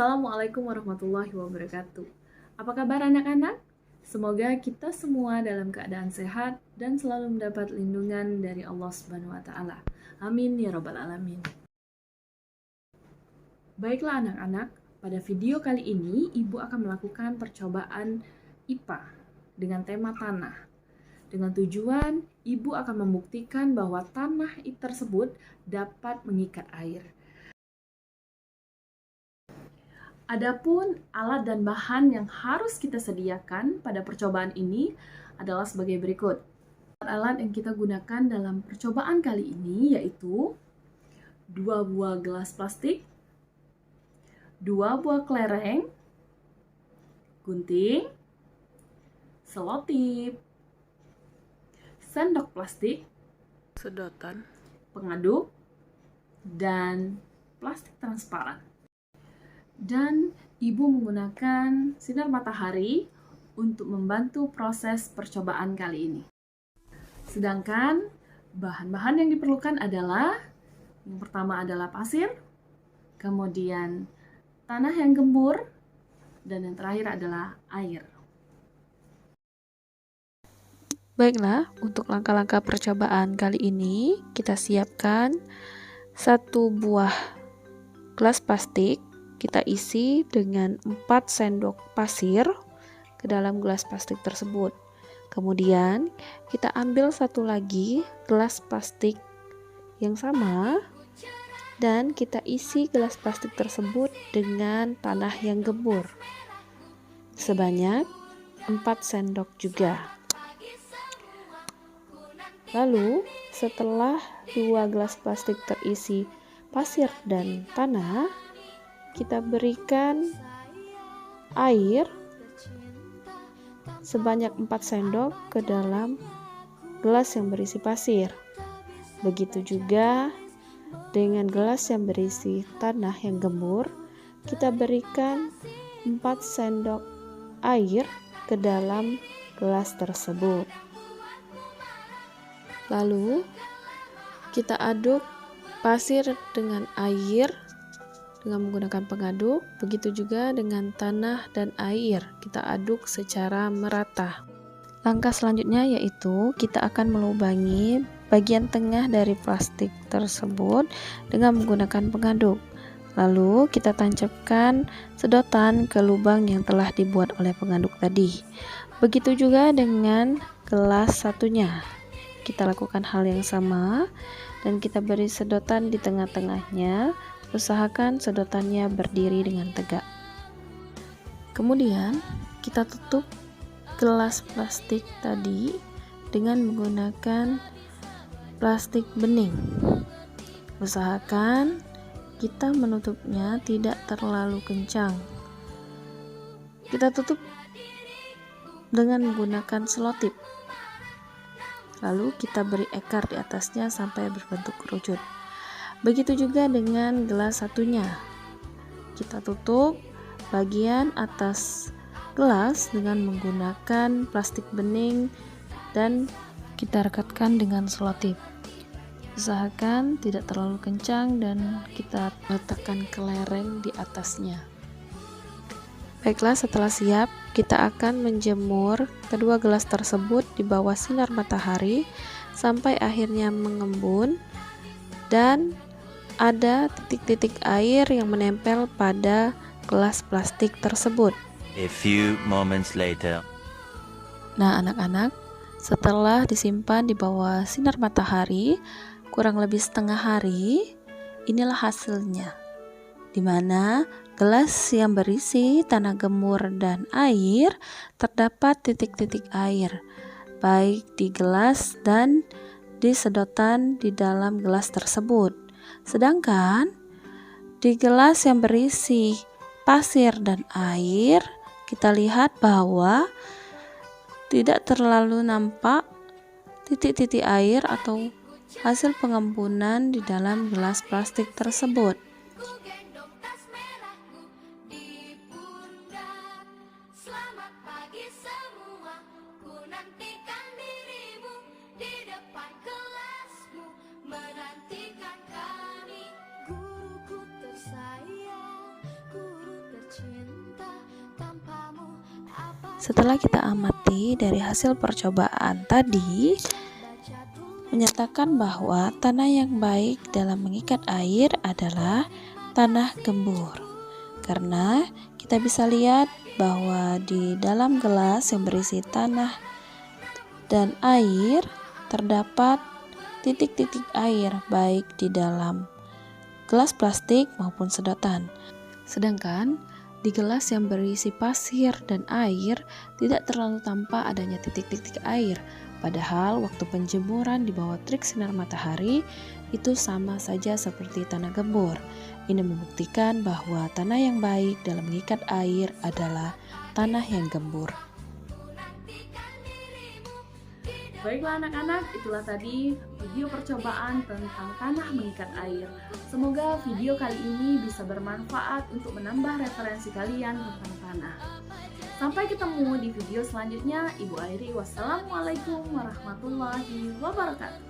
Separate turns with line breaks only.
Assalamualaikum warahmatullahi wabarakatuh. Apa kabar anak-anak? Semoga kita semua dalam keadaan sehat dan selalu mendapat lindungan dari Allah Subhanahu wa taala. Amin ya rabbal alamin. Baiklah anak-anak, pada video kali ini Ibu akan melakukan percobaan IPA dengan tema tanah. Dengan tujuan Ibu akan membuktikan bahwa tanah tersebut dapat mengikat air. Adapun alat dan bahan yang harus kita sediakan pada percobaan ini adalah sebagai berikut. Alat yang kita gunakan dalam percobaan kali ini yaitu 2 buah gelas plastik, 2 buah kelereng, gunting, selotip, sendok plastik,
sedotan,
pengaduk, dan plastik transparan. Dan Ibu menggunakan sinar matahari untuk membantu proses percobaan kali ini. Sedangkan bahan-bahan yang diperlukan adalah yang pertama adalah pasir, kemudian tanah yang gembur, dan yang terakhir adalah air.
Baiklah, untuk langkah-langkah percobaan kali ini kita siapkan 1 buah gelas plastik. Kita isi dengan 4 sendok pasir ke dalam gelas plastik tersebut. Kemudian kita ambil satu lagi gelas plastik yang sama dan kita isi gelas plastik tersebut dengan tanah yang gembur sebanyak 4 sendok juga. Lalu setelah 2 gelas plastik terisi pasir dan tanah, kita berikan air sebanyak 4 sendok ke dalam gelas yang berisi pasir. Begitu juga dengan gelas yang berisi tanah yang gembur, kita berikan 4 sendok air ke dalam gelas tersebut. Lalu kita aduk pasir dengan air dengan menggunakan pengaduk, begitu juga dengan tanah dan air, kita aduk secara merata. Langkah selanjutnya yaitu kita akan melubangi bagian tengah dari plastik tersebut dengan menggunakan pengaduk. Lalu kita tancapkan sedotan ke lubang yang telah dibuat oleh pengaduk tadi. Begitu juga dengan gelas satunya. Kita lakukan hal yang sama dan kita beri sedotan di tengah-tengahnya. Usahakan sedotannya berdiri dengan tegak. Kemudian kita tutup gelas plastik tadi dengan menggunakan plastik bening. Usahakan kita menutupnya tidak terlalu kencang. Kita tutup dengan menggunakan selotip. Lalu kita beri ekar di atasnya sampai berbentuk kerucut. Begitu juga dengan gelas satunya. Kita tutup bagian atas gelas dengan menggunakan plastik bening dan kita rekatkan dengan selotip. Usahakan tidak terlalu kencang dan kita letakkan kelereng di atasnya. Baiklah, setelah siap, kita akan menjemur kedua gelas tersebut di bawah sinar matahari sampai akhirnya mengembun dan ada titik-titik air yang menempel pada gelas plastik tersebut.
A few moments later.
Nah, anak-anak, setelah disimpan di bawah sinar matahari kurang lebih setengah hari, inilah hasilnya. Di mana gelas yang berisi tanah gembur dan air terdapat titik-titik air, baik di gelas dan di sedotan di dalam gelas tersebut. Sedangkan di gelas yang berisi pasir dan air, kita lihat bahwa tidak terlalu nampak titik-titik air atau hasil pengembunan di dalam gelas plastik tersebut.
Menantikan kami, guruku tersayang, guru
Setelah kita amati dari hasil percobaan tadi, menyatakan bahwa tanah yang baik dalam mengikat air adalah tanah gembur. Karena kita bisa lihat bahwa di dalam gelas yang berisi tanah dan air terdapat titik-titik air baik di dalam gelas plastik maupun sedotan. Sedangkan di gelas yang berisi pasir dan air tidak terlalu tampak adanya titik-titik air. Padahal waktu penjemuran di bawah terik sinar matahari itu sama saja seperti tanah gembur. Ini membuktikan bahwa tanah yang baik dalam mengikat air adalah tanah yang gembur.
Baiklah anak-anak, itulah tadi video percobaan tentang tanah mengikat air. Semoga video kali ini bisa bermanfaat untuk menambah referensi kalian tentang tanah. Sampai ketemu di video selanjutnya. Ibu Airi, wassalamualaikum warahmatullahi wabarakatuh.